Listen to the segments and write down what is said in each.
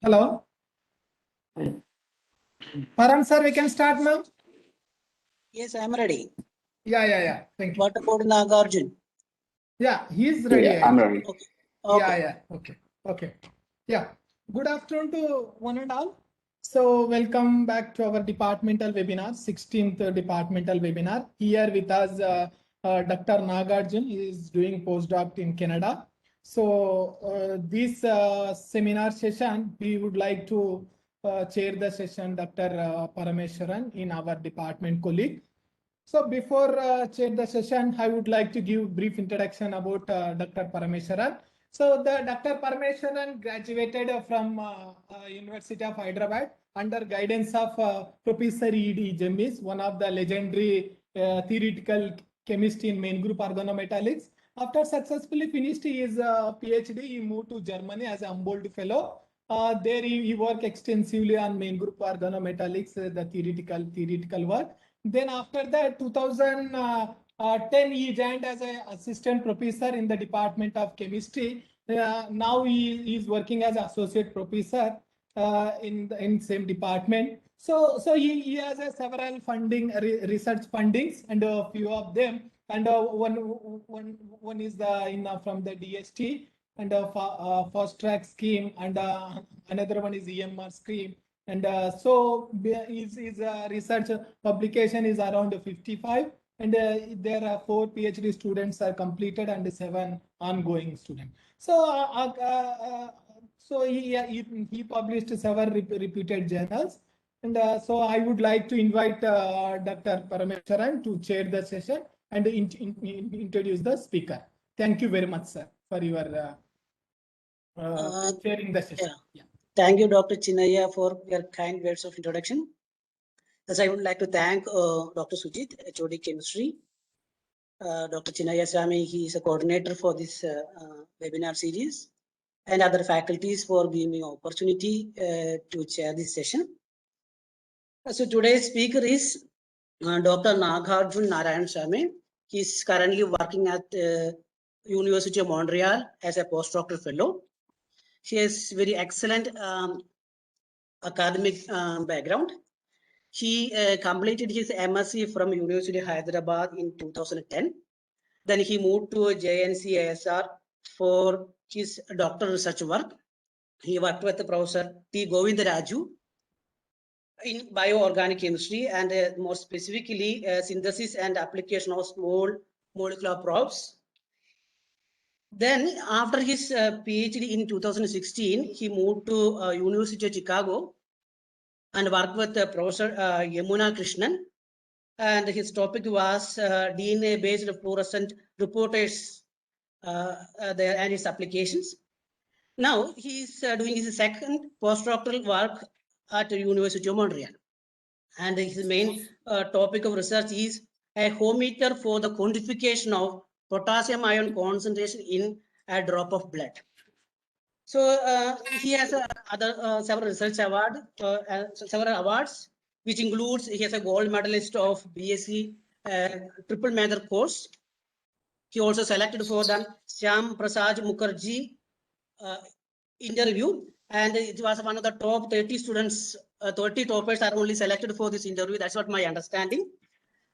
Hello. Param sir, we can start now? Yes, I am ready. Yeah. Thank you. What about Nagarjun? Yeah, he's ready. Yeah, I'm ready. Okay. Okay. Yeah. Okay. Yeah. Good afternoon to one and all. So welcome back to our departmental webinar, 16th departmental webinar. Here with us, Dr. Nagarjun is doing postdoc in Canada. So this seminar session, we would like to chair the session, Dr. Parameswaran, in our department colleague. So before chair the session, I would like to give brief introduction about Dr. Parameswaran. So the Dr. Parameswaran graduated from University of Hyderabad under guidance of Professor E.D. Jemmis, one of the legendary theoretical chemist in main group organometallics. After successfully finished his PhD, he moved to Germany as a Humboldt Fellow. There he worked extensively on main group organometallics, the theoretical work. Then after that, 2010, he joined as an assistant professor in the Department of Chemistry. Now he is working as associate professor in same department. So he has several funding research fundings, and a few of them, and one is from the DST and fast track scheme, and another one is EMR scheme. And so his research publication is around 55, and there are 4 PhD students are completed and 7 ongoing students. So he published several reputed journals. And so I would like to invite Dr. Parameswaran to chair the session and introduce the speaker. Thank you very much, sir, for your chairing the session. Yeah. Thank you, Dr. Chinaya, for your kind words of introduction. As I would like to thank Dr. Sujit, HOD Chemistry, Dr. Chinaya Swami, he is a coordinator for this webinar series, and other faculties for giving me opportunity to chair this session. So today's speaker is Dr. Nagarjun Narayan Swami. He is currently working at University of Montreal as a postdoctoral fellow. He has very excellent academic background. He completed his MSc from University of Hyderabad in 2010. Then he moved to JNC ASR for his doctoral research work. He worked with Professor T. Govindaraju in bioorganic chemistry, and more specifically synthesis and application of small molecular probes. Then after his PhD in 2016, he moved to University of Chicago and worked with Professor Yamuna Krishnan, and his topic was DNA-based fluorescent reporters there and its applications. Now he's doing his second postdoctoral work at the University of Montreal, and his main topic of research is a hometer for the quantification of potassium ion concentration in a drop of blood. So he has several research several awards, which includes he has a gold medalist of BSc triple major course. He also selected for the Shyam Prasad Mukherjee interview, and it was one of the top 30 students. 30 toppers are only selected for this interview. That's what my understanding.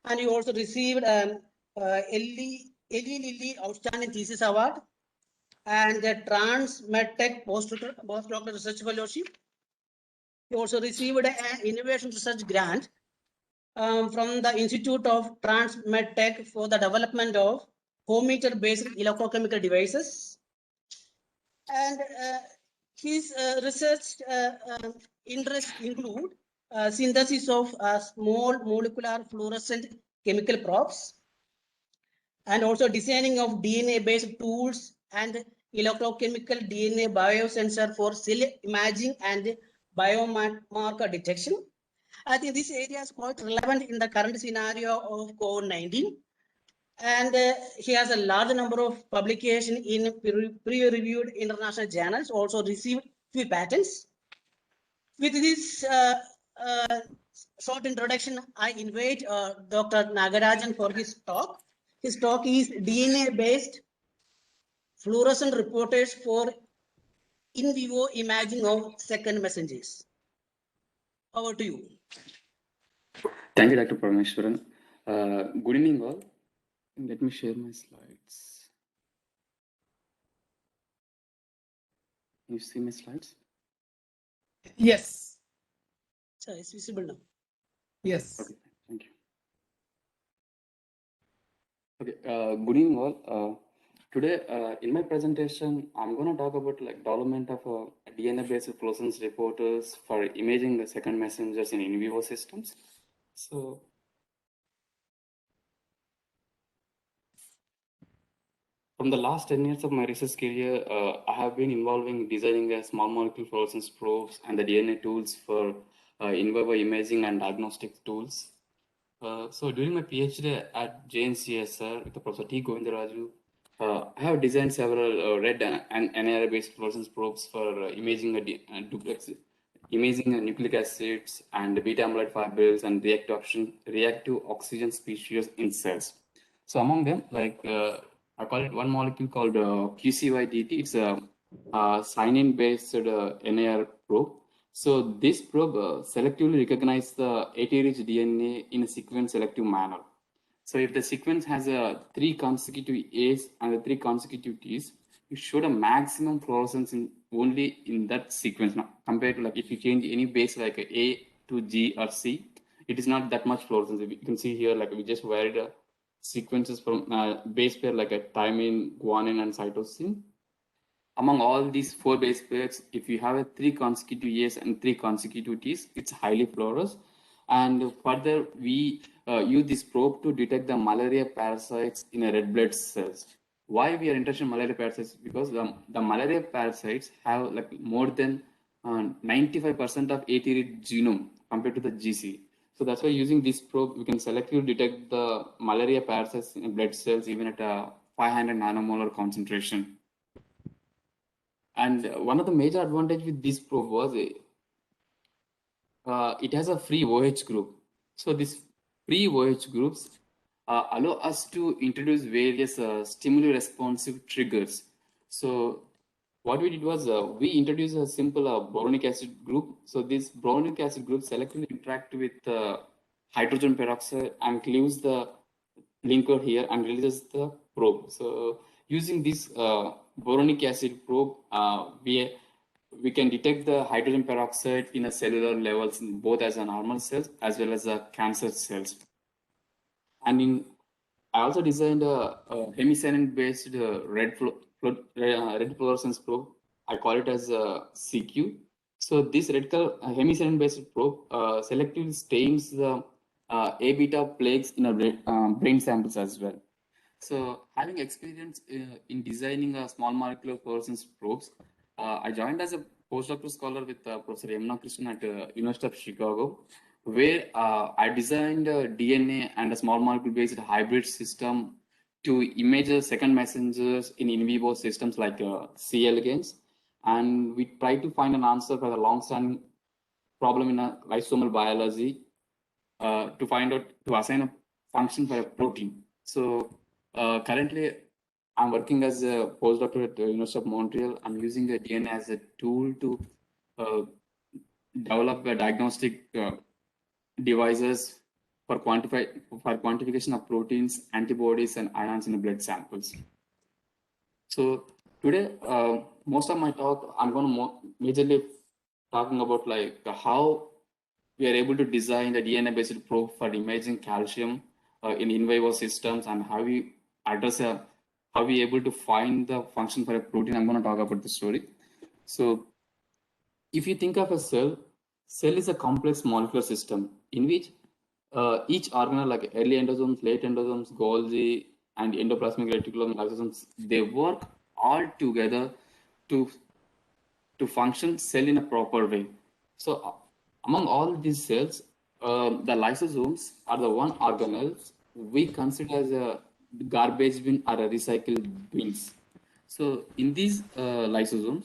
And he also received Eli Lilly Outstanding Thesis Award and the Trans MedTech Postdoctoral Research Fellowship. He also received an Innovation Research Grant from the Institute of Trans MedTech for the development of hometer-based electrochemical devices. And his research interests include synthesis of small molecular fluorescent chemical probes, and also designing of DNA-based tools and electrochemical DNA biosensor for cell imaging and biomarker detection. I think this area is quite relevant in the current scenario of COVID-19. And he has a large number of publications in peer-reviewed international journals, also received few patents. With this short introduction, I invite Dr. Nagarajan for his talk. His talk is DNA-based fluorescent reporters for in vivo imaging of second messengers. Over to you. Thank you, Dr. Parameshwaran. Good evening, all. Let me share my slides. Can you see my slides? Yes. So it's visible now. Yes. Okay, thank you. Okay, good evening, all. Today, in my presentation, I'm going to talk about like development of DNA-based fluorescence reporters for imaging the second messengers in vivo systems. So, from the last 10 years of my research career, I have been involving designing a small molecule fluorescence probes and the DNA tools for in vivo imaging and diagnostic tools. So during my PhD at JNCSR with Professor T. Govindaraju, I have designed several red and NIR-based fluorescence probes for imaging nucleic acids and beta amyloid fibrils and reactive oxygen species in cells. So among them, like I call it one molecule called QCYDT. It's a cyanine-based NIR probe. So this probe selectively recognizes the AT-rich DNA in a sequence selective manner. So if the sequence has 3 consecutive A's and 3 consecutive T's, you show the maximum fluorescence only in that sequence. Now, compared to like if you change any base like A to G or C, it is not that much fluorescence. You can see here like we just varied sequences from base pair like a thymine, guanine, and cytosine. Among all these 4 base pairs, if you have 3 consecutive A's and 3 consecutive T's, it's highly fluorescent. And further, we use this probe to detect the malaria parasites in a red blood cells. Why we are interested in malaria parasites? Because the malaria parasites have like more than 95% of AT genome compared to the GC. So that's why using this probe, we can selectively detect the malaria parasites in blood cells even at a 500 nanomolar concentration. And one of the major advantage with this probe was it has a free OH group. So these free OH groups allow us to introduce various stimuli responsive triggers. So what we did was we introduced a simple boronic acid group. So this boronic acid group selectively interact with hydrogen peroxide and cleaves the linker here and releases the probe. So using this boronic acid probe, we can detect the hydrogen peroxide in a cellular levels, both as a normal cells as well as a cancer cells. And I also designed a hemicyanin-based red fluorescence probe. I call it as CQ. So this red color hemicyanin-based probe selectively stains the A beta plaques in our brain samples as well. So having experience in designing a small molecular fluorescence probes, I joined as a postdoctoral scholar with Professor Yamuna Krishnan at University of Chicago, where I designed a DNA and a small molecule based hybrid system to image the second messengers in vivo systems like C. elegans. And we try to find an answer for the long-standing problem in lysosomal biology to assign a function for a protein. So currently, I'm working as a postdoctor at the University of Montreal. I'm using the DNA as a tool to develop a diagnostic devices for quantification of proteins, antibodies, and ions in the blood samples. So today, most of my talk, I'm going to majorly talking about like how we are able to design the DNA-based probe for imaging calcium in vivo systems, and how we address how we able to find the function for a protein. I'm going to talk about the story. So if you think of a cell is a complex molecular system in which each organelle like early endosomes, late endosomes, Golgi, and endoplasmic reticulum, lysosomes, they work all together to function cell in a proper way. So among all these cells, the lysosomes are the one organelles we consider as a garbage bin or a recycle bins. So in these lysosomes,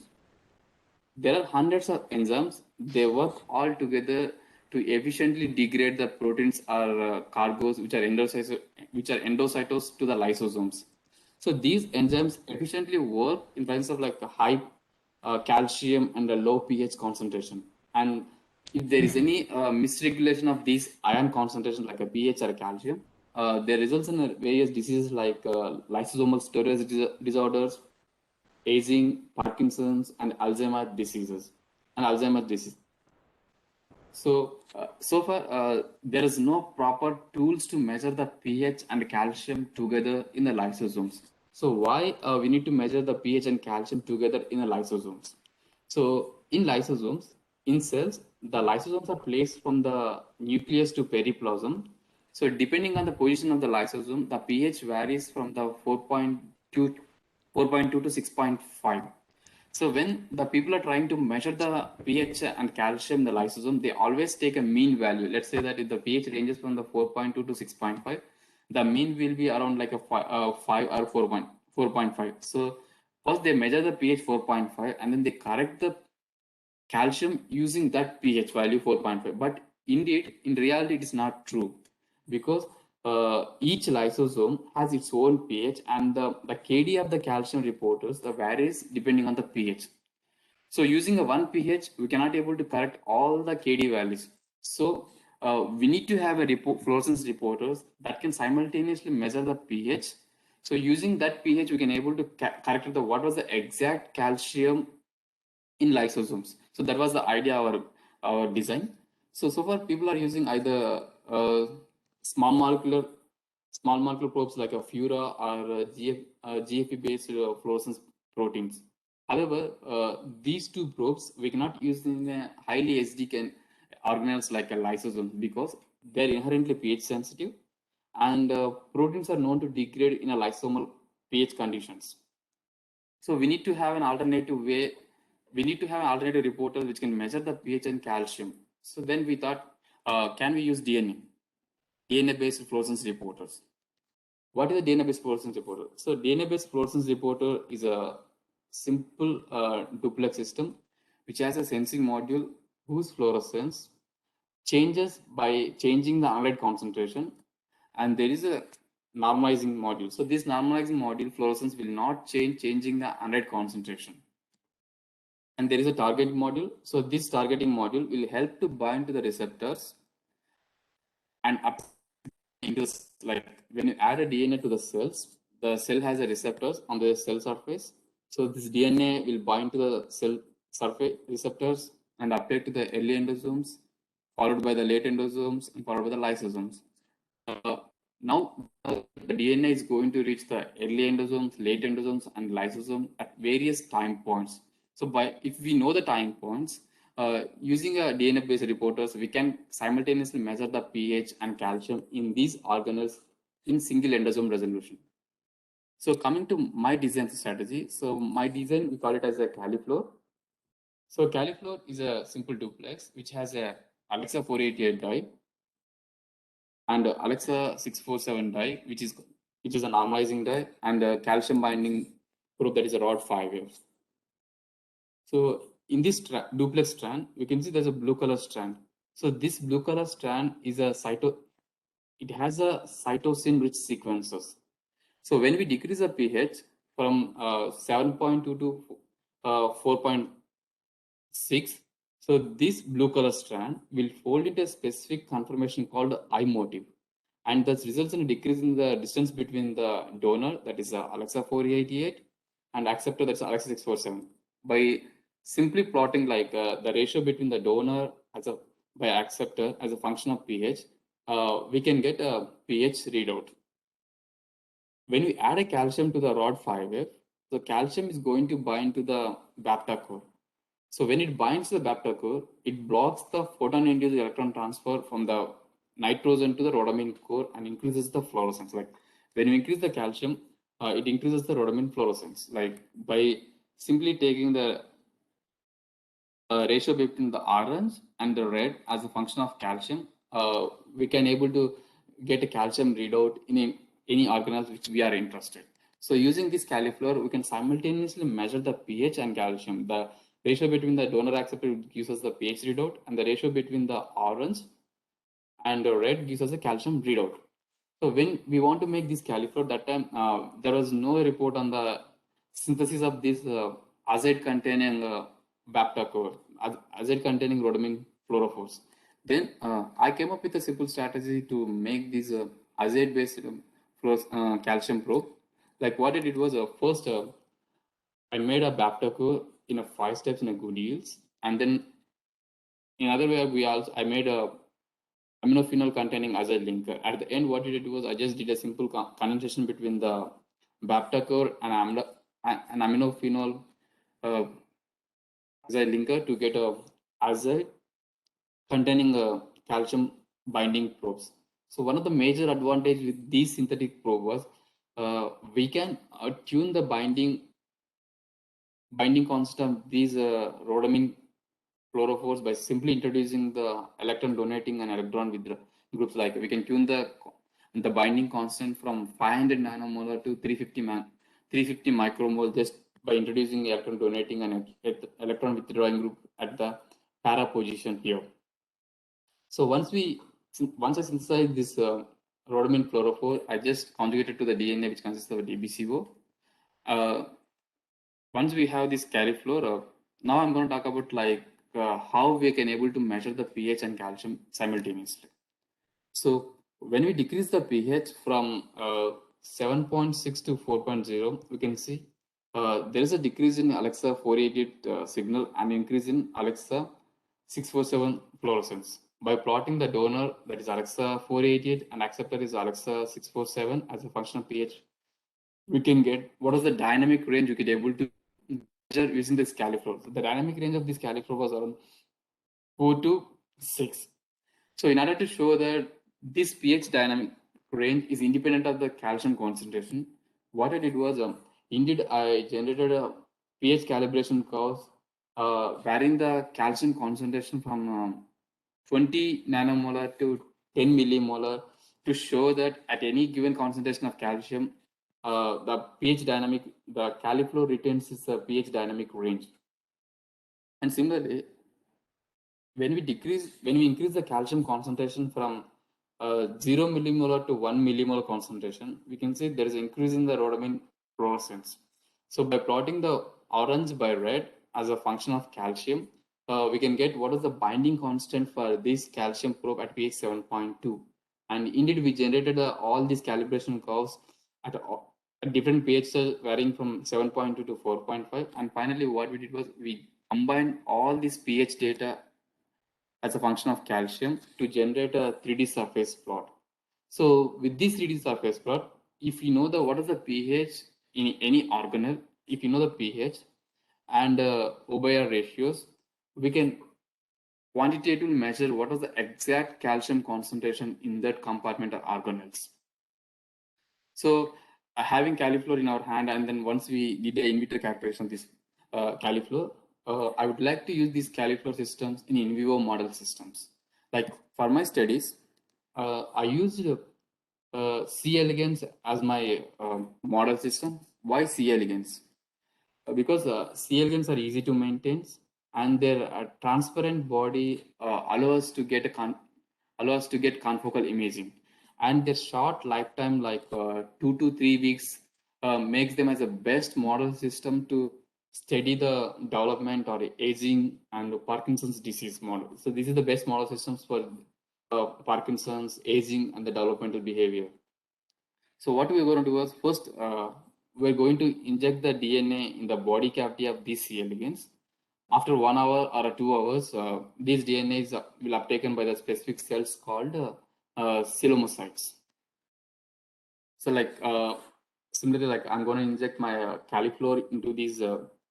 there are hundreds of enzymes. They work all together to efficiently degrade the proteins or cargoes which are endocytosed to the lysosomes. So these enzymes efficiently work in presence of like a high calcium and a low pH concentration. And if there is any misregulation of these ion concentration like a pH or a calcium, there results in various diseases like lysosomal storage disorders, aging, Parkinson's, and Alzheimer's disease. So, so far, there is no proper tools to measure the pH and calcium together in the lysosomes. So why we need to measure the pH and calcium together in the lysosomes? So in lysosomes, in cells, the lysosomes are placed from the nucleus to periplasm. So depending on the position of the lysosome, the pH varies from the 4.2 to 6.5. So when the people are trying to measure the pH and calcium in the lysosome, they always take a mean value. Let's say that if the pH ranges from the 4.2 to 6.5, the mean will be around like a 5 or 4.5. So first they measure the pH 4.5 and then they correct the calcium using that pH value 4.5. But indeed, in reality, it is not true because each lysosome has its own pH and the KD of the calcium reporters varies depending on the pH. So using a one pH, we cannot able to correct all the KD values. So we need to have a fluorescence reporters that can simultaneously measure the pH. So using that pH, we can able to correct what was the exact calcium in lysosomes. So that was the idea of our design. So far people are using either small molecular probes like a Fura or GFP based fluorescence proteins. However, these two probes we cannot use in a highly acidic organelles like a lysosome because they're inherently pH sensitive and proteins are known to degrade in a lysosomal pH conditions. So we need to have an alternative way. We need to have an alternative reporter which can measure the pH and calcium. So then we thought, can we use DNA-based fluorescence reporters? What is a DNA-based fluorescence reporter? So DNA-based fluorescence reporter is a simple duplex system which has a sensing module whose fluorescence changes by changing the analyte concentration, and there is a normalizing module. So this normalizing module fluorescence will not change, changing the analyte concentration. And there is a targeting module. So this targeting module will help to bind to the receptors and up like when you add a DNA to the cells, the cell has a receptors on the cell surface. So this DNA will bind to the cell surface receptors and appear to the early endosomes, followed by the late endosomes, and followed by the lysosomes. Now the DNA is going to reach the early endosomes, late endosomes, and lysosome at various time points. So if we know the time points, using a DNA-based reporters, we can simultaneously measure the pH and calcium in these organelles in single endosome resolution. So coming to my design strategy, so my design, we call it as a CaliFluor. So CaliFluor is a simple duplex which has a Alexa 488 die and Alexa 647 die, which is a normalizing die, and a calcium binding probe that is a rod 5F. So in this duplex strand, we can see there's a blue color strand. So this blue color strand is a it has a cytosine rich sequences. So when we decrease the pH from 7.2 to 4.6, so this blue color strand will fold into a specific conformation called I motif. And that results in a decrease in the distance between the donor, that is Alexa 488, and acceptor, that's Alexa 647. By simply plotting like the ratio between the donor by acceptor as a function of pH, we can get a pH readout. When we add a calcium to the rod 5F, the calcium is going to bind to the BAPTA core. So when it binds to the BAPTA core, it blocks the photon-induced electron transfer from the nitrogen to the rhodamine core and increases the fluorescence. Like when you increase the calcium, it increases the rhodamine fluorescence. Like by simply taking the ratio between the orange and the red as a function of calcium, we can able to get a calcium readout in any organelle which we are interested. So using this CaliFluor, we can simultaneously measure the pH and calcium. The ratio between the donor acceptor gives us the pH readout, and the ratio between the orange and the red gives us a calcium readout. So when we want to make this CaliFluor, that time there was no report on the synthesis of this azide containing baptacor, azide containing rhodamine fluorophores. Then I came up with a simple strategy to make these azide based calcium probe. Like what I did was first I made a baptacor in a 5 steps in a good yields, and then in other way I made a aminophenol containing azide linker. At the end, what I did was I just did a simple condensation between the baptacor and an aminophenol azide linker to get a azide containing calcium binding probes. So one of the major advantage with these synthetic probe was we can tune the binding constant of these rhodamine fluorophores by simply introducing the electron donating and electron withdrawing groups. Like we can tune the binding constant from 500 nanomolar to 350 micromole just by introducing electron donating and electron withdrawing group at the para position here. So once I synthesize this rhodamine fluorophore, I just conjugated to the DNA, which consists of a DBCO. Once we have this califluor, now I'm going to talk about like how we can able to measure the pH and calcium simultaneously. So when we decrease the pH from 7.6 to 4.0, we can see there is a decrease in Alexa 488 signal and increase in Alexa 647 fluorescence. By plotting the donor, that is Alexa 488, and acceptor is Alexa 647 as a function of pH, we can get what is the dynamic range we could able to measure using this califluor. So the dynamic range of this califluor was around 4 to 6. So in order to show that this pH dynamic range is independent of the calcium concentration, what I did was indeed I generated a pH calibration curve varying the calcium concentration from 20 nanomolar to 10 millimolar to show that at any given concentration of calcium, the pH dynamic, the califluor retains its pH dynamic range. And similarly, when we increase the calcium concentration from 0 millimolar to 1 millimolar concentration, we can see there is an increase in the rhodamine fluorescence. So by plotting the orange by red as a function of calcium, we can get what is the binding constant for this calcium probe at pH 7.2. And indeed, we generated all these calibration curves at different pHs varying from 7.2 to 4.5. And finally, what we did was we combined all this pH data as a function of calcium to generate a 3D surface plot. So with this 3D surface plot, if you know what is the pH in any organelle, if you know the pH and OBR ratios, we can quantitatively measure what is the exact calcium concentration in that compartment of organelles. So having califluor in our hand, and then once we did the in vitro characterization of this califluor, I would like to use these califluor systems in vivo model systems. Like for my studies, I used C. elegans as my model system. Why C. elegans? Because C. elegans are easy to maintain, and their transparent body allows us to get confocal imaging, and their short lifetime, like 2 to 3 weeks, makes them as a best model system to study the development or aging and Parkinson's disease model. So this is the best model systems for Parkinson's, aging, and the developmental behavior. So what we're going to do is first, we're going to inject the DNA in the body cavity of these C. elegans. After 1 hour or 2 hours, these DNAs will be uptaken by the specific cells called coelomocytes. So like similarly, like I'm going to inject my califluor into these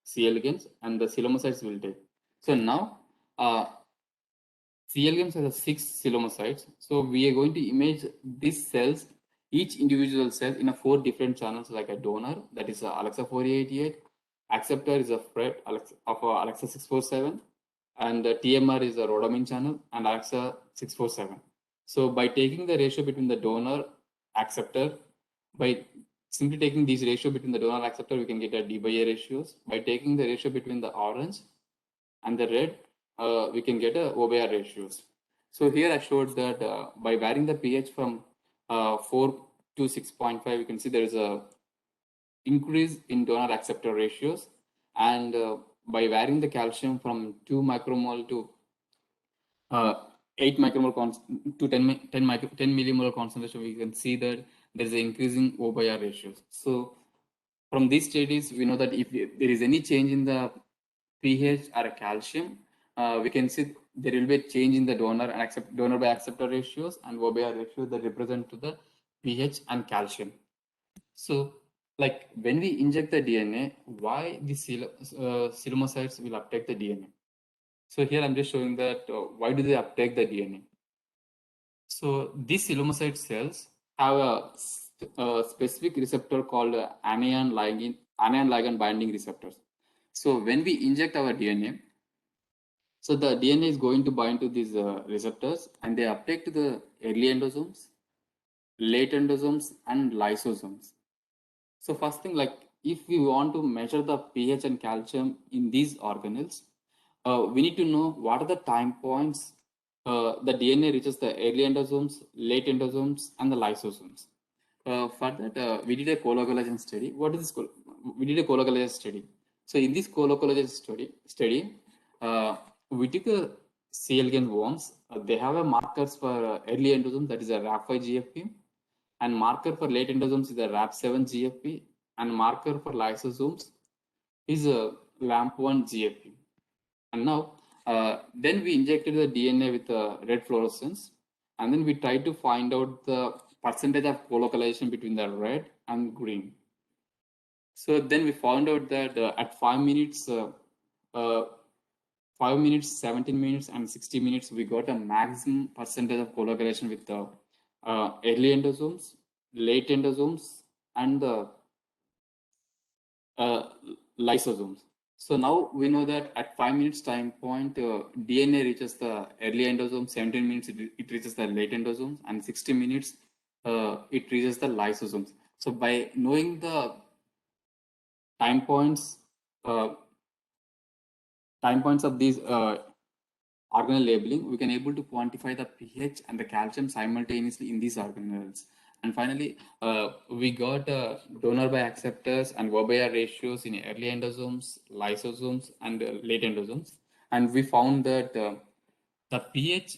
C. elegans, and the coelomocytes will take. So now C. elegans has 6 coelomocytes. So we are going to image these cells, each individual cell, in 4 different channels, like a donor, that is Alexa 488, acceptor is a FRET of Alexa 647, and the TMR is a rhodamine channel, and Alexa 647. So by taking the ratio between the donor acceptor, by simply taking this ratio between the donor acceptor, we can get a D/A ratios. By taking the ratio between the orange and the red, we can get a OBR ratios. So here I showed that by varying the pH from 4 to 6.5, you can see there is a increase in donor acceptor ratios, and by varying the calcium from 2 micromole to 8 micromole to 10 millimolar concentration, we can see that there is an increasing O by R ratios. So from these studies, we know that if there is any change in the pH or a calcium, we can see there will be a change in the donor by acceptor ratios and O by R ratios that represent to the pH and calcium. So, like when we inject the DNA, why the coelomocytes will uptake the DNA? So here I'm just showing that why do they uptake the DNA? So these coelomocyte cells have a specific receptor called anion ligand binding receptors. So when we inject our DNA, so the DNA is going to bind to these receptors and they uptake to the early endosomes, late endosomes, and lysosomes. So first thing, like if we want to measure the pH and calcium in these organelles, we need to know what are the time points the DNA reaches the early endosomes, late endosomes, and the lysosomes. For that, we did a colocalization study. What is this? We did a colocalization study. So in this colocalization study, we took a C. elegans worms. They have a markers for early endosomes, that is a RAP5 GFP, and marker for late endosomes is a RAP7 GFP, and marker for lysosomes is a LAMP1 GFP. And now, then we injected the DNA with red fluorescence, and then we tried to find out the percentage of colocalization between the red and green. So then we found out that at 5 minutes, 5 minutes, 17 minutes, and 60 minutes, we got a maximum percentage of colocalization with the early endosomes, late endosomes, and the lysosomes. So now we know that at 5 minutes time point, DNA reaches the early endosome, 17 minutes it reaches the late endosomes, and 60 minutes it reaches the lysosomes. So by knowing the time points of these organelle labeling, we can able to quantify the pH and the calcium simultaneously in these organelles. And finally, we got donor by acceptors and O by R ratios in early endosomes, lysosomes, and late endosomes. And we found that the pH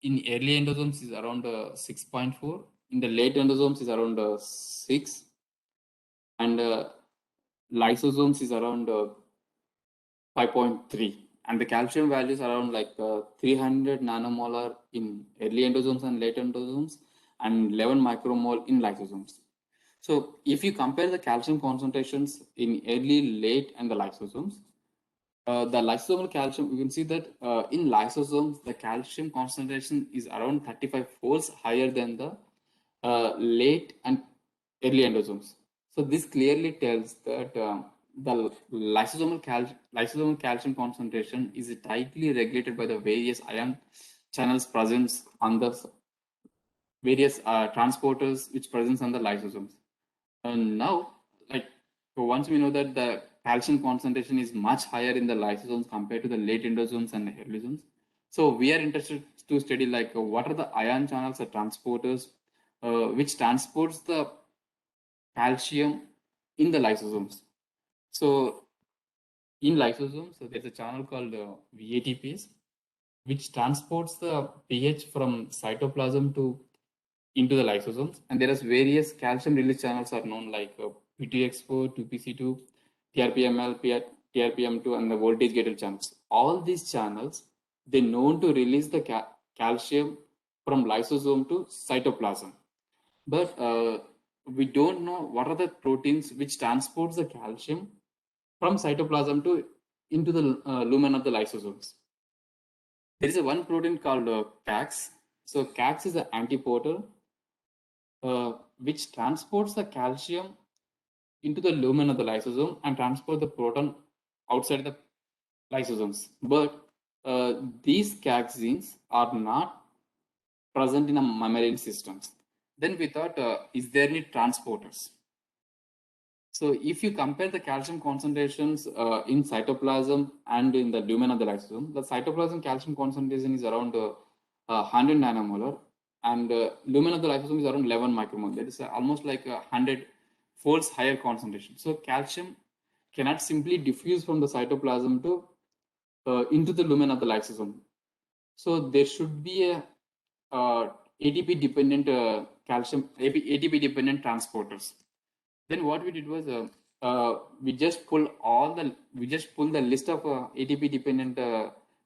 in early endosomes is around 6.4, in the late endosomes is around 6, and lysosomes is around 5.3. And the calcium values around like 300 nanomolar in early endosomes and late endosomes, and 11 micromole in lysosomes. So if you compare the calcium concentrations in early, late, and the lysosomes, the lysosomal calcium, you can see that in lysosomes, the calcium concentration is around 35 folds higher than the late and early endosomes. So this clearly tells that the lysosomal calcium concentration is tightly regulated by the various ion channels present on the various transporters which present on the lysosomes. And now, like, so once we know that the calcium concentration is much higher in the lysosomes compared to the late endosomes and the earlysomes, so we are interested to study like what are the ion channels or transporters which transports the calcium in the lysosomes. So in lysosomes, so there's a channel called VATPase, which transports the pH from cytoplasm to into the lysosomes. And there is various calcium release channels are known like P2X4, 2PC2, TRPML, TRPM2, and the voltage gated channels. All these channels, they're known to release the calcium from lysosome to cytoplasm. But we don't know what are the proteins which transports the calcium from cytoplasm to into the lumen of the lysosomes. There is a one protein called CAX. So CAX is an antiporter which transports the calcium into the lumen of the lysosome and transport the proton outside the lysosomes. But these CAX genes are not present in a mammalian systems. Then we thought, is there any transporters? So if you compare the calcium concentrations in cytoplasm and in the lumen of the lysosome, the cytoplasm calcium concentration is around 100 nanomolar, and lumen of the lysosome is around 11 micromolar. That is almost like 100 folds higher concentration. So calcium cannot simply diffuse from the cytoplasm to into the lumen of the lysosome. So there should be a ATP dependent calcium ATP dependent transporters. Then what we did was we just pull the list of ATP dependent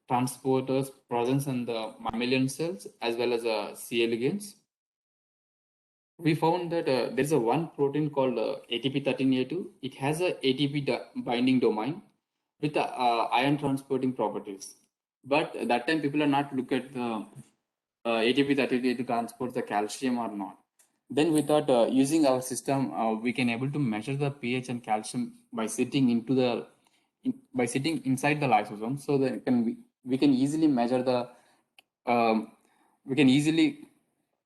transporters present in the mammalian cells as well as C. elegans. We found that there is a one protein called ATP13A2. It has a ATP binding domain with ion transporting properties. But at that time, people are not look at the ATP13A2 transports the calcium or not. Then we thought using our system, we can able to measure the pH and calcium by sitting inside the lysosome. So that we can easily measure the we can easily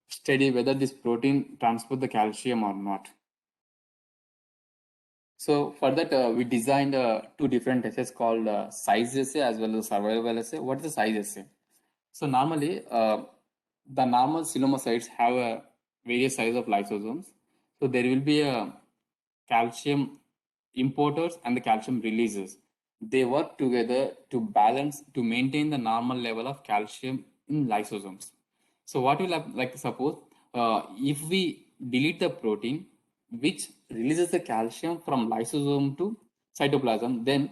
study whether this protein transport the calcium or not. So for that, we designed two different assays called size assay as well as survival assay. What is the size assay? So normally, the normal coelomocytes have a various size of lysosomes. So there will be a calcium importers and the calcium releases. They work together to balance, to maintain the normal level of calcium in lysosomes. So what will happen, like suppose if we delete the protein which releases the calcium from lysosome to cytoplasm, then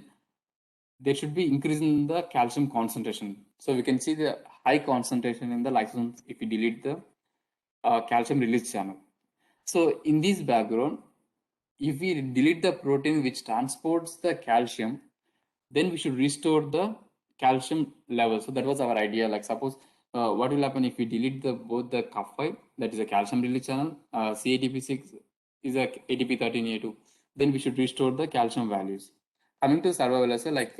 there should be increase in the calcium concentration. So we can see the high concentration in the lysosomes if we delete the calcium release channel. So in this background, if we delete the protein which transports the calcium, then we should restore the calcium level. So that was our idea. Like suppose what will happen if we delete both the CUF5, that is a calcium release channel, CATP6 is a ATP13A2, then we should restore the calcium values. Coming to survival assay, like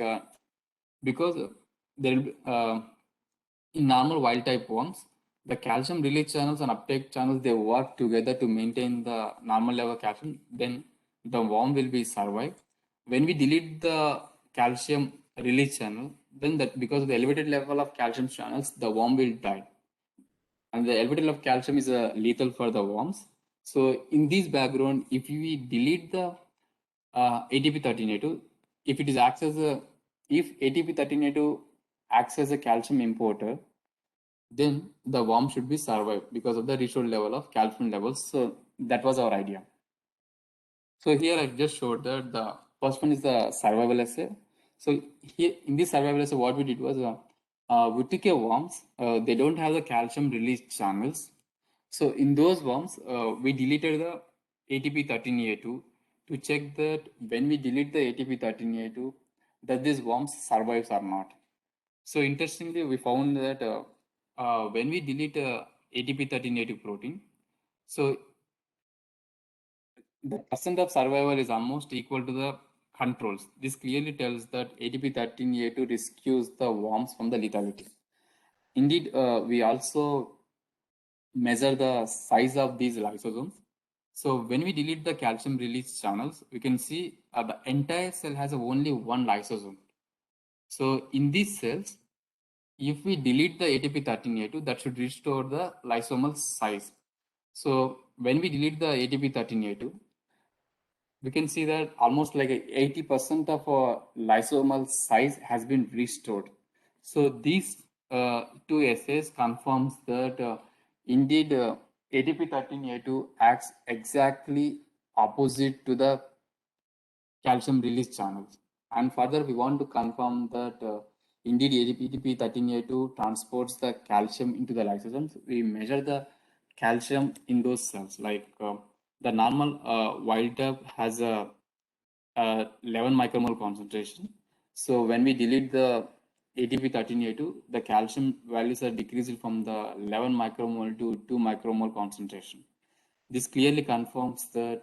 because there will be, in normal wild type worms, the calcium release channels and uptake channels, they work together to maintain the normal level of calcium, then the worm will be survive. When we delete the calcium release channel, then that because of the elevated level of calcium channels, the worm will die. And the elevated level of calcium is lethal for the worms. So in this background, if we delete the ATP13A2, if it is acts as a, if ATP13A2 acts as a calcium importer, then the worm should be survived because of the restored level of calcium levels. So that was our idea. So here I just showed that the first one is the survival assay. So here in this survival assay, what we did was we took a worms. They don't have the calcium release channels. So in those worms, we deleted the ATP13A2 to check that when we delete the ATP13A2, that these worms survives or not. So interestingly, we found that when we delete ATP13A2 protein, so the percent of survival is almost equal to the controls. This clearly tells that ATP13A2 rescues the worms from the lethality. Indeed, we also measure the size of these lysosomes. So when we delete the calcium release channels, we can see the entire cell has only one lysosome. So in these cells, if we delete the ATP13A2, that should restore the lysomal size. So when we delete the ATP13A2, we can see that almost like 80% of our lysomal size has been restored. So these two assays confirms that indeed ATP13A2 acts exactly opposite to the calcium release channels. And further, we want to confirm that indeed ATP13A2 transports the calcium into the lysosomes. We measure the calcium in those cells. Like the normal wild type has a 11 micromole concentration. So when we delete the ATP13A2, the calcium values are decreased from the 11 micromole to 2 micromole concentration. This clearly confirms that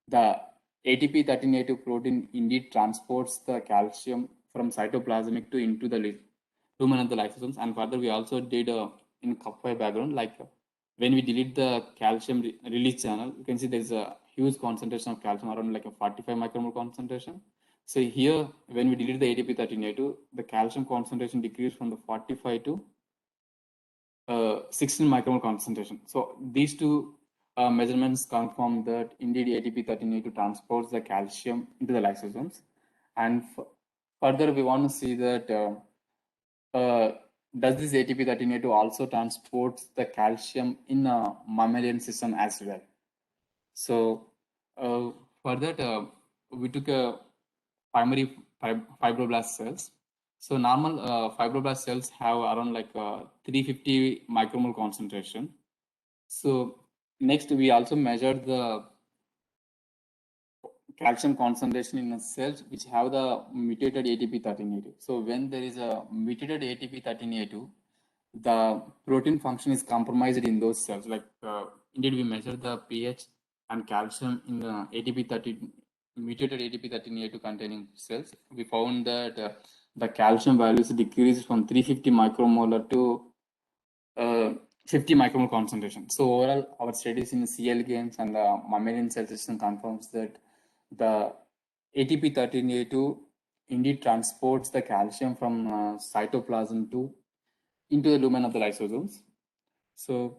the ATP13A2 protein indeed transports the calcium from cytoplasmic to into the lumen of the lysosomes. And further, we also did in CUF5 background, like when we delete the calcium release channel, you can see there's a huge concentration of calcium around like a 45 micromole concentration. So here, when we delete the ATP13A2, the calcium concentration decreased from the 45 to 16 micromole concentration. So these two measurements confirm that indeed ATP13A2 transports the calcium into the lysosomes. And further, we want to see that does this ATP13A2 also transports the calcium in a mammalian system as well? So for that, we took a primary fibroblast cells. So normal fibroblast cells have around like 350 micromole concentration. So next, we also measured the calcium concentration in the cells which have the mutated ATP13A2. So when there is a mutated ATP13A2, the protein function is compromised in those cells. Like indeed, we measure the pH and calcium in the mutated ATP13A2 containing cells. We found that the calcium values decreased from 350 micromolar to 50 micromole concentration. So overall, our studies in C. elegans and the mammalian cell system confirms that the ATP13A2 indeed transports the calcium from cytoplasm into the lumen of the lysosomes. So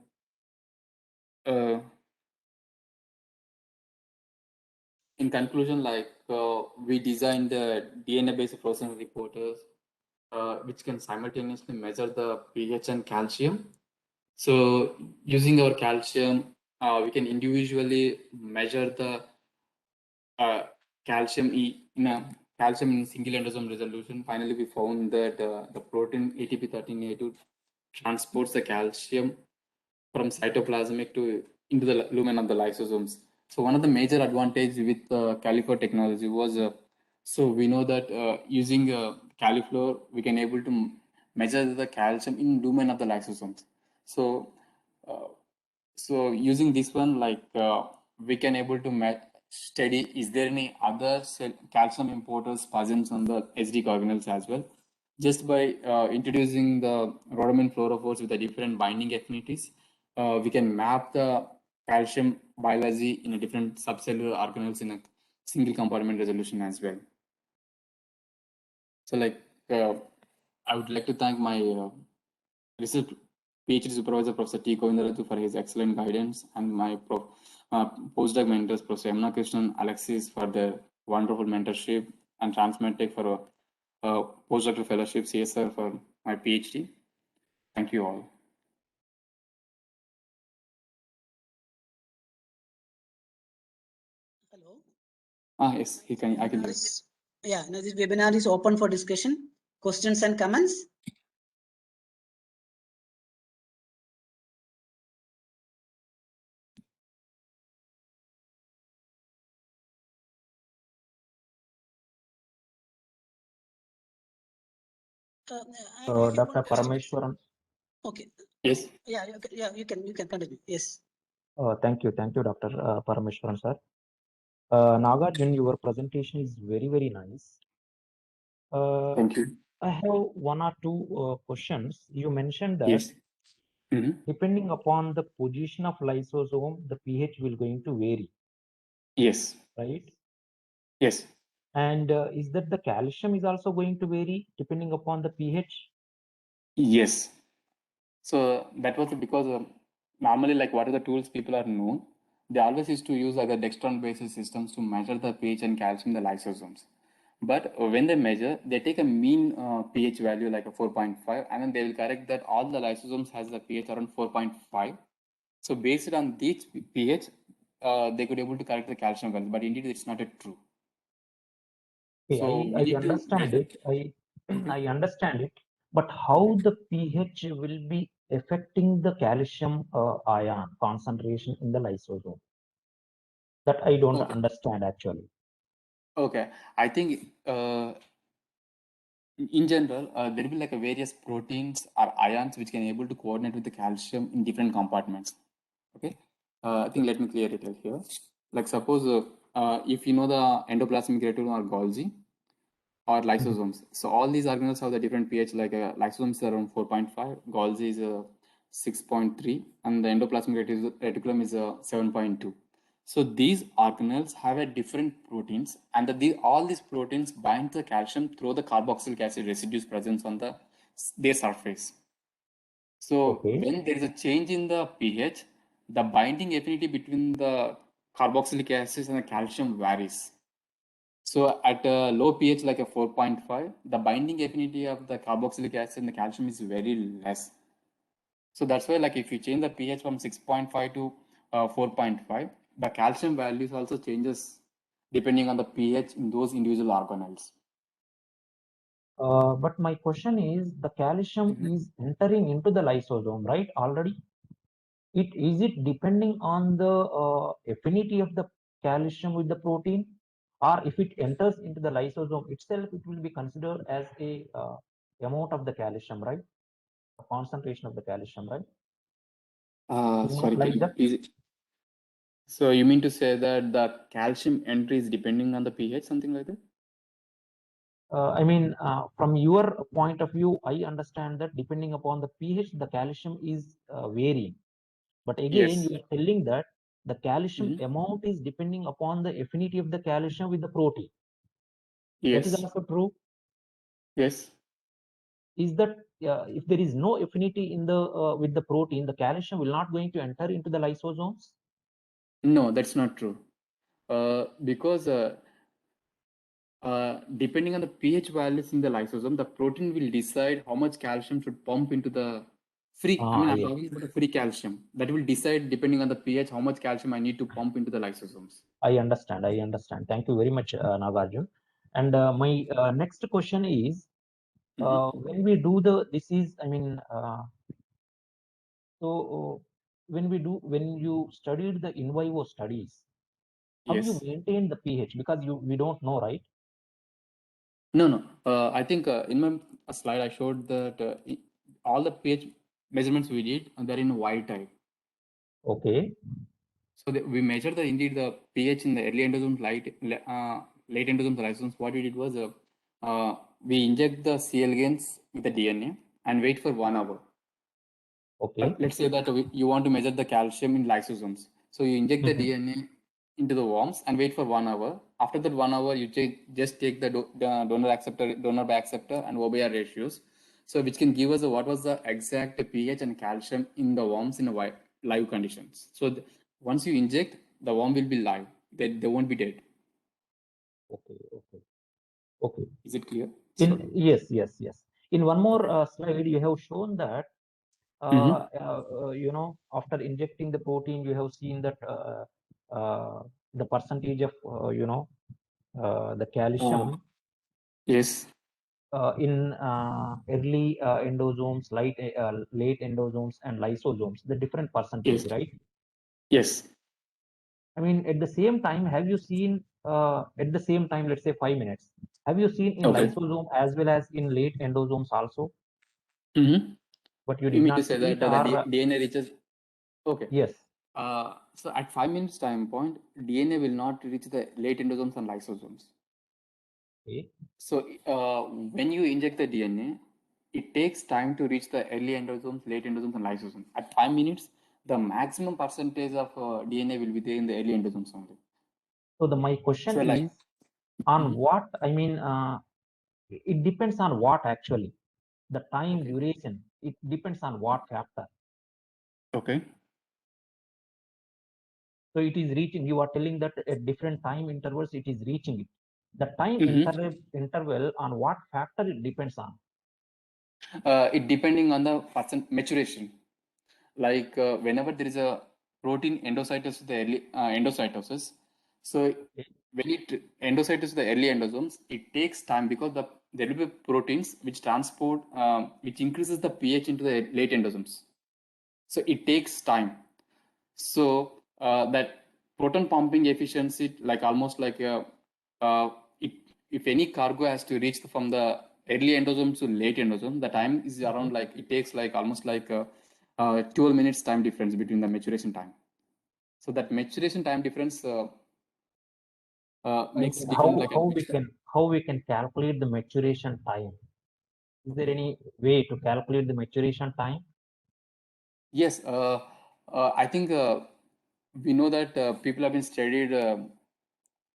in conclusion, like we designed the DNA-based fluorescence reporters which can simultaneously measure the pH and calcium. So using our calcium, we can individually measure the calcium in a single endosome resolution. Finally, we found that the protein ATP13A2 transports the calcium from cytoplasmic into the lumen of the lysosomes. So one of the major advantages with Califlow technology was so we know that using Califlow we can able to measure the calcium in lumen of the lysosomes. So so using this one, like we can able to study is there any other calcium importers present on the SD organelles as well. Just by introducing the rhodomin fluorophores with the different binding affinities, we can map the calcium biology in a different subcellular organelles in a single compartment resolution as well. So like I would like to thank my research PhD supervisor, Professor T. Govindaratu, for his excellent guidance, and my postdoc mentors, Professor Yamuna Krishnan, Alexis, for their wonderful mentorship, and Transmedtech for postdoctoral fellowship, CSR for my PhD. Thank you all. Hello. Yes, I can hear. Yeah, now this webinar is open for discussion, questions and comments. Dr. Parameshwaran. Okay. Yes. Yeah, you can continue. Yes. Thank you, Dr. Parameshwaran, sir. Nagarjun, your presentation is very, very nice. Thank you. I have one or two questions. You mentioned that Yes. depending upon the position of lysosome, the pH will going to vary. Yes. Right? Yes. And is that the calcium is also going to vary depending upon the pH? Yes. So that was because normally, like what are the tools people are known? They always used to use like the dextran-based systems to measure the pH and calcium in the lysosomes. But when they measure, they take a mean pH value like a 4.5, and then they will correct that all the lysosomes has the pH around 4.5. So based on this pH, they could able to correct the calcium value. But indeed, it's not a true. Okay, So I understand it. I understand it. But how the pH will be affecting the calcium ion concentration in the lysosome? That I don't understand actually. Okay, I think in general, there will be like a various proteins or ions which can able to coordinate with the calcium in different compartments. Okay, I think let me clear it here. Like suppose if you know the endoplasmic reticulum or Golgi or lysosomes. So all these organelles have the different pH. Like lysosomes are around 4.5, Golgi is 6.3, and the endoplasmic reticulum is 7.2. So these organelles have a different proteins, and all these proteins bind the calcium through the carboxylic acid residues present on their surface. So when there is a change in the pH, the binding affinity between the carboxylic acids and the calcium varies. So at a low pH like a 4.5, the binding affinity of the carboxylic acid and the calcium is very less. So that's why, like, if you change the pH from 6.5 to 4.5, the calcium values also changes depending on the pH in those individual organelles. But my question is, the calcium is entering into the lysosome, right? Already, is it depending on the affinity of the calcium with the protein, or if it enters into the lysosome itself, it will be considered as a amount of the calcium, right? A concentration of the calcium, right? Is Sorry, not like that? so you mean to say that the calcium entry is depending on the pH, something like that? I mean, from your point of view, I understand that depending upon the pH, the calcium is varying. But again, Yes. you are telling that the calcium amount is depending upon the affinity of the calcium with the protein. That is Yes. also true. Yes. Is that if there is no affinity in the with the protein, the calcium will not going to enter into the lysosomes? No, that's not true. Because depending on the pH values in the lysosome, the protein will decide how much calcium should pump into the free. I mean, I'm talking about the free calcium. That will decide depending on the pH how much calcium I need to pump into the lysosomes. I understand. I understand. Thank you very much, Nagarjun. And my next question is, when we do this is, I mean, so when you studied the in vivo studies, how you Yes. maintain the pH? Because we don't know, right? No, no. I think in my slide I showed that all the pH measurements we did, they're in wild type. Okay. So we measured indeed the pH in the early endosomes, late endosomes, lysosomes. What we did was we inject the C. elegans with the DNA and wait for 1 hour. Okay. Let's say that you want to measure the calcium in lysosomes. So you inject the DNA into the worms and wait for 1 hour. After that 1 hour, you just take the donor by acceptor and OBR ratios. So which can give us what was the exact pH and calcium in the worms in a live conditions. So once you inject, the worm will be live. They won't be dead. Okay. Okay. Okay. Is it clear? Yes. In one more slide, you have shown that after injecting the protein, you have seen that the percentage of the calcium Yes. in early endosomes, late endosomes, and lysosomes, the different percentage, Yes. right? Yes. I mean, at the same time, have you seen at the same time, let's say 5 minutes, have you seen in Okay. lysosome as well as in late endosomes also? But you You did mean to not say see that it, or DNA reaches? Okay. yes. So at 5 minutes time point, DNA will not reach the late endosomes and lysosomes. Okay. So when you inject the DNA, it takes time to reach the early endosomes, late endosomes, and lysosomes. At 5 minutes, the maximum percentage of DNA will be there in the early endosomes only. So my question So like, is on what, I mean, it depends on what actually, the time duration, it depends on what factor. okay. So it is reaching, you are telling that at different time intervals, it is reaching it. The time interval on what factor it depends on. It depending on the percent maturation. Like whenever there is a protein endocytosis, the early endocytosis. So when it endocytosis the early endosomes, it takes time because there will be proteins which transport, which increases the pH into the late endosomes. So it takes time. So that proton pumping efficiency, like almost like if any cargo has to reach from the early endosome to late endosome, the time is around like it takes like almost like 12 minutes time difference between the maturation time. So that maturation time difference makes mean, become like how we can calculate the maturation time? Is there any way to calculate the maturation time? Yes, I think we know that people have been studied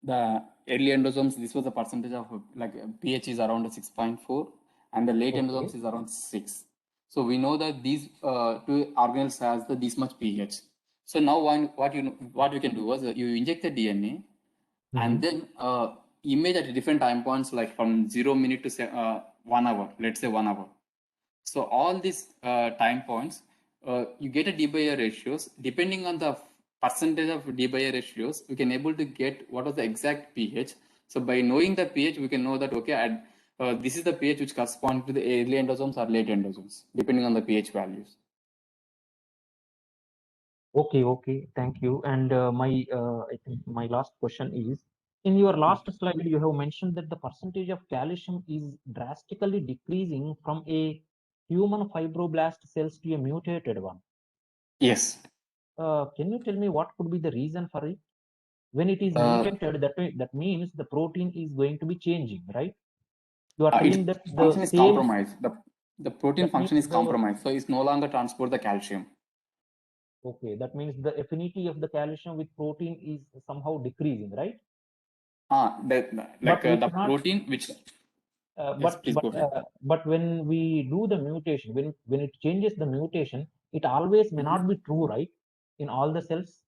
the early endosomes. This was the percentage of like pH is around 6.4, and the late endosomes is around 6. So we know that these two organelles has this much pH. So now what you can do is you inject the DNA and then image at different time points, like from 0 minute to 1 hour, let's say 1 hour. So all these time points, you get a D/A ratios. Depending on the percentage of D/A ratios, we can able to get what is the exact pH. So by knowing the pH, we can know that okay, this is the pH which corresponds to the early endosomes or late endosomes, depending on the pH values. Okay, thank you. And I think my last question is, in your last slide, you have mentioned that the percentage of calcium is drastically decreasing from a human fibroblast cells to a mutated one. Yes. Can you tell me what could be the reason for it? When it is mutated, that means the protein is going to be changing, right? You are telling Its that function the is same, compromised. The protein that means function is the, compromised, so it's no longer transport the calcium. okay, that means the affinity of the calcium with protein is somehow decreasing, right? Like But we the cannot, protein which yes, please go ahead. but when we do the mutation, when it changes the mutation, it always may not be true, right? In all the cells.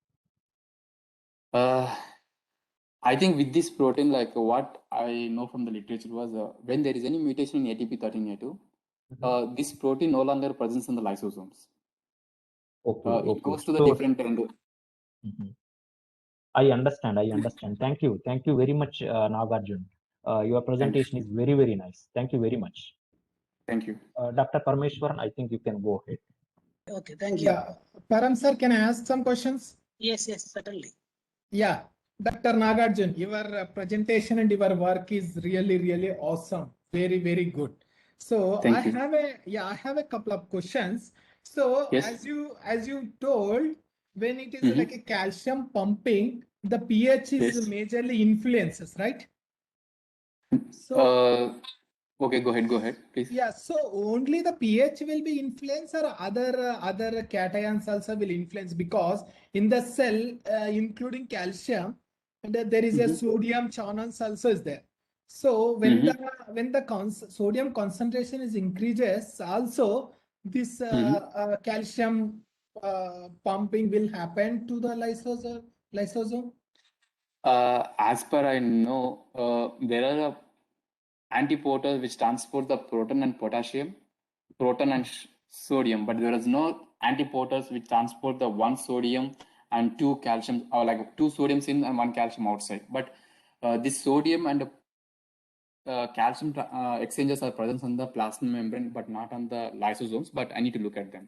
I think with this protein, like what I know from the literature was when there is any mutation in ATP13A2, this protein no longer presents in the lysosomes. It goes to the So, different end. I understand. Thank you very much, Nagarjun. Your presentation is very nice. Thank you very much. Thank you. Dr. Parmeshwaran, I think you can go ahead. Okay, thank you. Yeah, Param sir, can I ask some questions? Yes, certainly. Yeah, Dr. Nagarjun, your presentation and your work is really awesome. Very good. So Thank you. I have a couple of questions. So Yes. as you told, when it is like a calcium pumping, the pH is majorly influences, right? So okay, go ahead, please. yeah, so only the pH will be influenced, or other cations also will influence, because in the cell, including calcium, and there is a sodium channels also is there. So when the sodium concentration is increases, also this calcium pumping will happen to the lysosome. As per I know, there are antiporters which transport the proton and potassium, proton and sodium, but there is no antiporters which transport the one sodium and two calcium, or like two sodiums in and one calcium outside. But this sodium and calcium exchanges are present on the plasma membrane, but not on the lysosomes. But I need to look at them.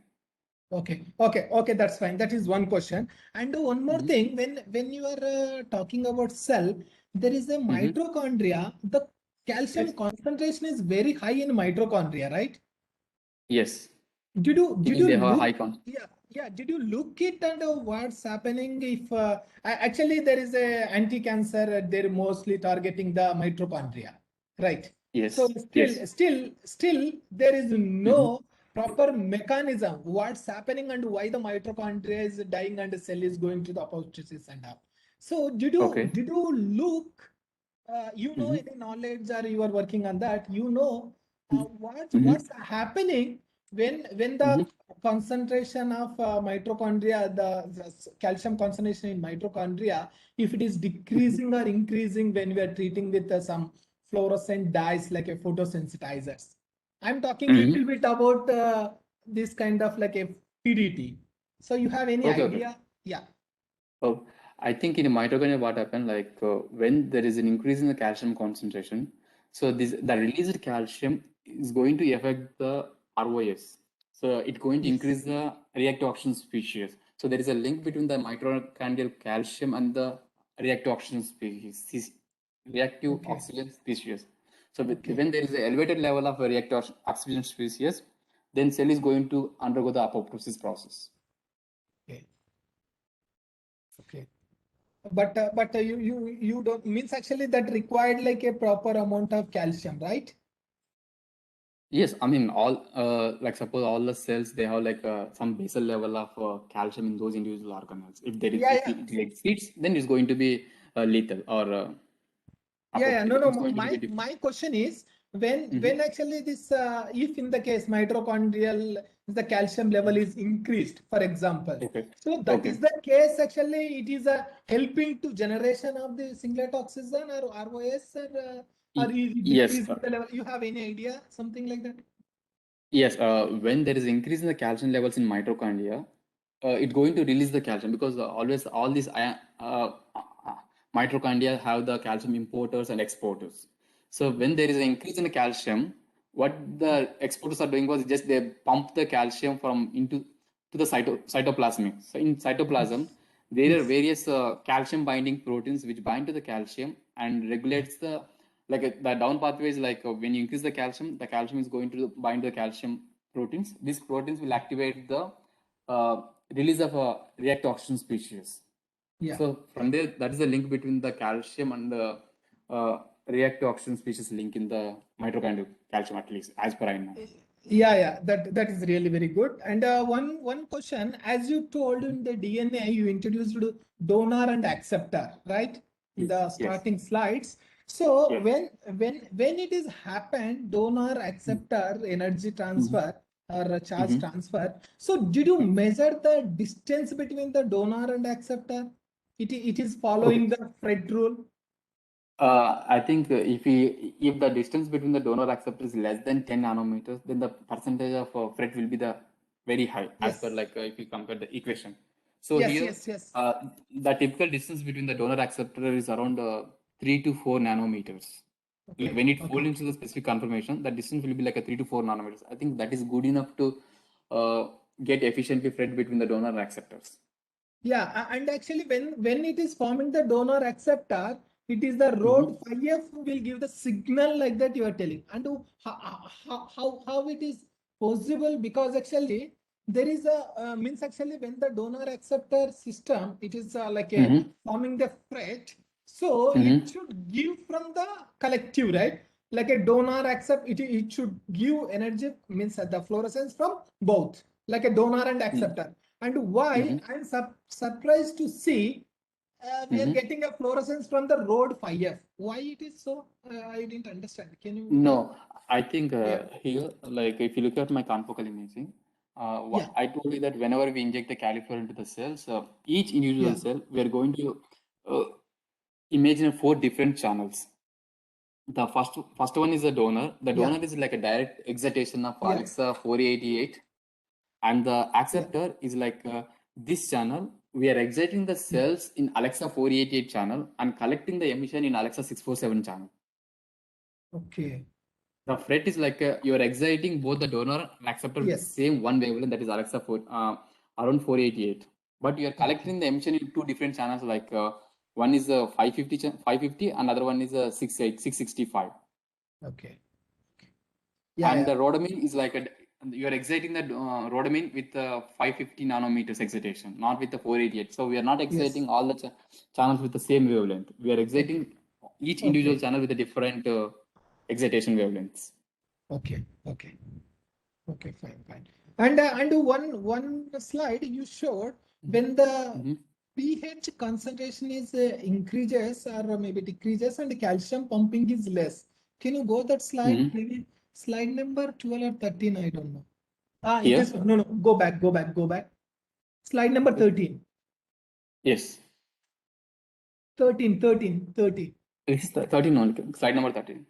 Okay, that's fine. That is one question. And one more thing, when you are talking about cell, there is a mitochondria. The calcium concentration is very high in mitochondria, right? Yes. Did you They have a look? high con. Yeah. Did you look it and what's happening if actually there is a anti-cancer? They're mostly targeting the mitochondria, right? Yes. So still there is no proper mechanism what's happening and why the mitochondria is dying and the cell is going to the apoptosis and up. So did you look? Any knowledge, or you are working on that? What's happening when the concentration of mitochondria, the calcium concentration in mitochondria, if it is decreasing or increasing when we are treating with some fluorescent dyes like a photosensitizers. I'm talking a little bit about this kind of like a PDT. So you have any idea? Yeah. Oh, I think in mitochondria, what happened, like when there is an increase in the calcium concentration, so the released calcium is going to affect the ROS. So it's going to increase the reactive oxygen species. So there is a link between the mitochondrial calcium and the reactive oxygen species, oxygen species. So when there is an elevated level of reactive oxygen species, then cell is going to undergo the apoptosis process. Okay. But you don't means actually that required like a proper amount of calcium, right? Yes, I mean all like suppose all the cells, they have like some basal level of calcium in those individual organelles. If there is if it exceeds, then it's going to be lethal or no. My question is when actually this if in the case mitochondrial the calcium level is increased, for example. Okay. So that Okay. is the case. Actually, it is helping to generation of the singlet oxygen or ROS, or is it Yes. decreasing the level? You have any idea? Something like that? Yes, when there is increase in the calcium levels in mitochondria, it's going to release the calcium because always all these mitochondria have the calcium importers and exporters. So when there is an increase in the calcium, what the exporters are doing was just they pump the calcium from into to the cytoplasmic. So in cytoplasm, there are Yes. various calcium binding proteins which bind to the calcium and regulates the the down pathway is when you increase the calcium is going to bind the calcium proteins. These proteins will activate the release of react oxygen species. Yeah. So from there, that is the link between the calcium and the react oxygen species link in the mitochondrial calcium, at least as per I know. Yeah, that is really very good. And one question, as you told in the DNA, you introduced donor and acceptor, right? In the Yes. starting slides. So Yes. when it is happened, donor acceptor energy transfer or charge transfer. So did you measure the distance between the donor and acceptor? It is following the Fred rule. I think if the distance between the donor acceptor is less than 10 nanometers, then the percentage of Fred will be the very high as per Yes. if you compare the equation. So Yes, here yes. the typical distance between the donor acceptor is around 3 to 4 nanometers. Like when it falls into the specific conformation, the distance will be like a 3 to 4 nanometers. I think that is good enough to get efficiently Fred between the donor and acceptors. Yeah, and actually when it is forming the donor acceptor, it is the road 5F will give the signal like that you are telling. And how it is possible, because actually there is a means actually when the donor acceptor system, it is like a forming the Fred, so it should give from the collective, right? Like a donor accept, it should give energy, means the fluorescence from both, like a donor and acceptor. And why I'm surprised to see we are getting a fluorescence from the road 5F. Why it is so? I didn't understand. Can you? No, I think Yeah. here, like if you look at my confocal imaging, Yeah. I told you that whenever we inject the caliper into the cells, each individual Yeah. cell, we are going to imagine 4 different channels. The first one is the donor. The Yeah. donor is like a direct excitation of Yeah. Alexa 488, and the acceptor is like this channel. We are exciting the cells in Alexa 488 channel and collecting the emission in Alexa 647 channel. Okay. The Fred is like you are exciting both the donor and acceptor with the Yes. same one wavelength, that is Alexa around 488. But you are collecting the emission in 2 different channels, like one is 550 and another one is 665. Okay. Yeah. And Yeah. the rhodamine is like you are exciting the rhodamine with 550 nanometers excitation, not with the 488. So we are not exciting all the channels with the same wavelength. We are exciting each individual Okay. channel with a different excitation wavelengths. Okay. Fine. And one slide you showed when the pH concentration is increases or maybe decreases and calcium pumping is less. Can you go that slide? Maybe slide number 12 or 13, I don't know. It Here? is no, go back. Slide number 13. Yes. 13. It's 13 only. Slide number 13.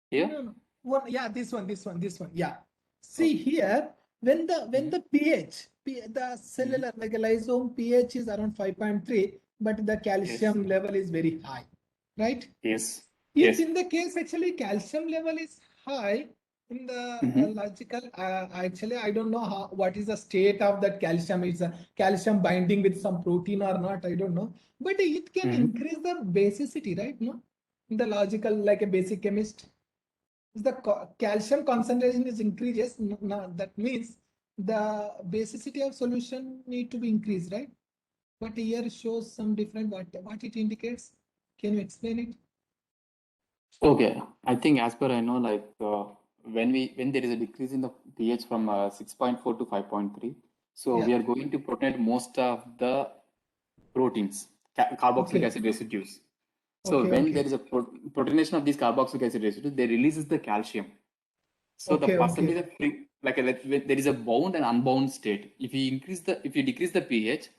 Here? No. Yeah, this one. Yeah. See Okay. here, when the pH, the cellular like a lysosome pH is around 5.3, but the calcium level is very high, right? Yes. If in the case actually calcium level is high in the logical, actually I don't know what is the state of that calcium. Is a calcium binding with some protein or not? I don't know, but it can increase the basicity, right? No, in the logical, like a basic chemist, the calcium concentration is increases, that means the basicity of solution need to be increased, right? But here shows some different, what it indicates. Can you explain it? Okay. I think as per I know, like when there is a decrease in the pH from 6.4 to 5.3, so we are going to protect most of the proteins, carboxylic acid residues. So when there is a proteination of these carboxylic acid residues, they releases the calcium. So the Okay, percentage okay. of free, there is a bound and unbound state. If you decrease the pH,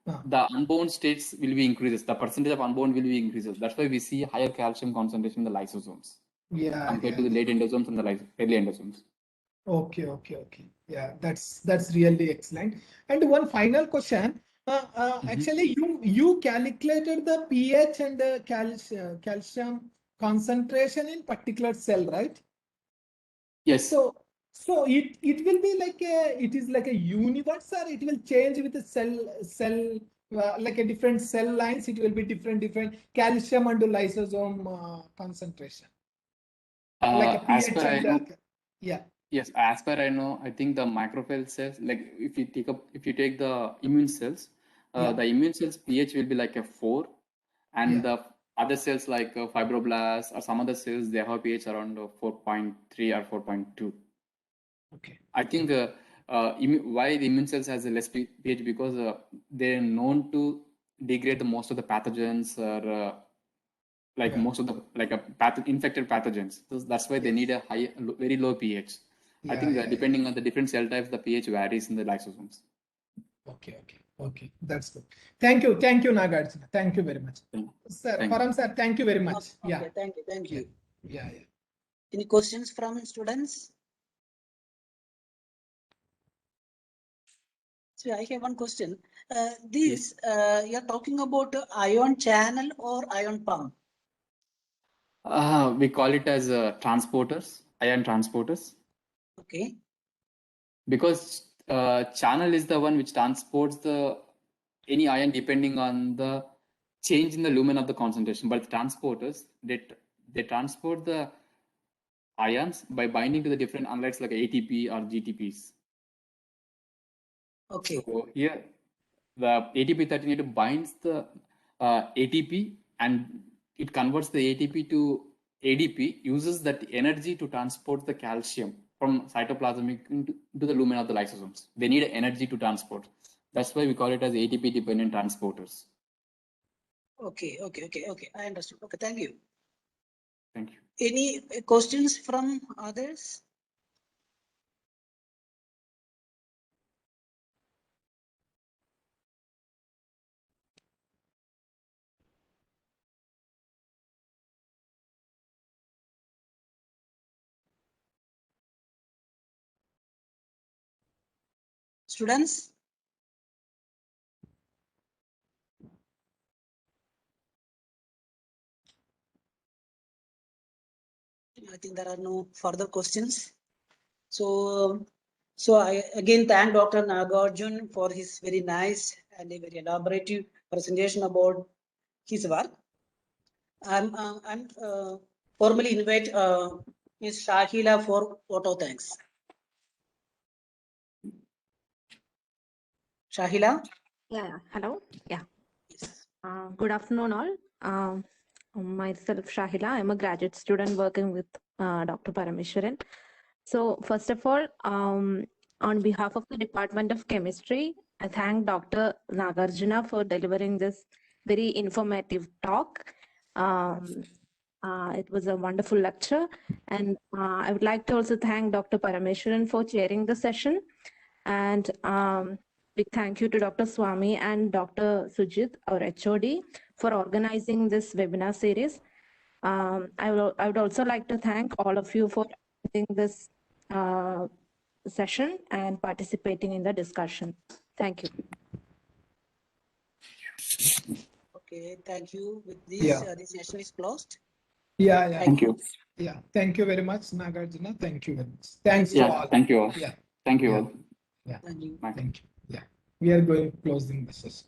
Ah. the unbound states will be increases. The percentage of unbound will be increases. That's why we see higher calcium concentration in the lysosomes Yeah, compared to yeah. the late endosomes and the early endosomes. Okay, okay, okay. Yeah, that's really excellent. And one final question. Actually, you calculated the pH and the calcium concentration in particular cell, right? Yes. So it will be like it is like a universe, or it will change with the cell like a different cell lines. It will be different calcium and lysosome concentration, like a As pH per I and know, yeah. yes, as per I know, I think the macrophage cells, like if you take the immune cells, Yeah. the immune cells pH will be like a 4, and Yeah. the other cells like fibroblasts or some other cells, they have pH around 4.3 or 4.2. Okay. I think why the immune cells has a less pH, because they're known to degrade the most of the pathogens, or Yeah. most of the infected pathogens. So that's why they need a very low pH. I Yeah, think yeah, yeah. depending on the different cell types, the pH varies in the lysosomes. Okay. That's good. Thank you, Nagarjuna. Thank you very much, sir. Thank you. Param sir, thank you very much. Okay, Yeah, thank you. yeah. Any questions from students? So I have one question. You're talking about ion channel or ion pump? We call it as transporters, ion transporters, Okay. because channel is the one which transports any ion depending on the change in the lumen of the concentration. But transporters, they transport the ions by binding to the different analytes like ATP or GTPs. Okay. So here, the ATP-1382 binds the ATP, and it converts the ATP to ADP, uses that energy to transport the calcium from cytoplasmic into the lumen of the lysosomes. They need energy to transport. That's why we call it as ATP-dependent transporters. Okay. I understood. Okay, thank you. Thank you. Any questions from others? Students? I think there are no further questions. So I again thank Dr. Nagarjun for his very nice and a very elaborative presentation about his work. I'm formally invite Ms. Shahila for auto thanks. Shahila? Yeah, hello. Yeah. Yes. Good afternoon, all. Myself, Shahila. I'm a graduate student working with Dr. Parameshwaran. So, first of all, on behalf of the Department of Chemistry, I thank Dr. Nagarjuna for delivering this very informative talk. It was a wonderful lecture. And I would like to also thank Dr. Parameshwaran for chairing the session. And big thank you to Dr. Swami and Dr. Sujit, our HOD, for organizing this webinar series. I would also like to thank all of you for attending this session and participating in the discussion. Thank you. Okay, thank you. With this, Yeah. this session is closed. Yeah. Thank you. Yeah. Thank you very much, Nagarjuna. Thank you very much. Thanks to all. Thank you all. Yeah. Thank you all. Yeah. Thank you. Bye. Thank you. Yeah. We are going closing the session.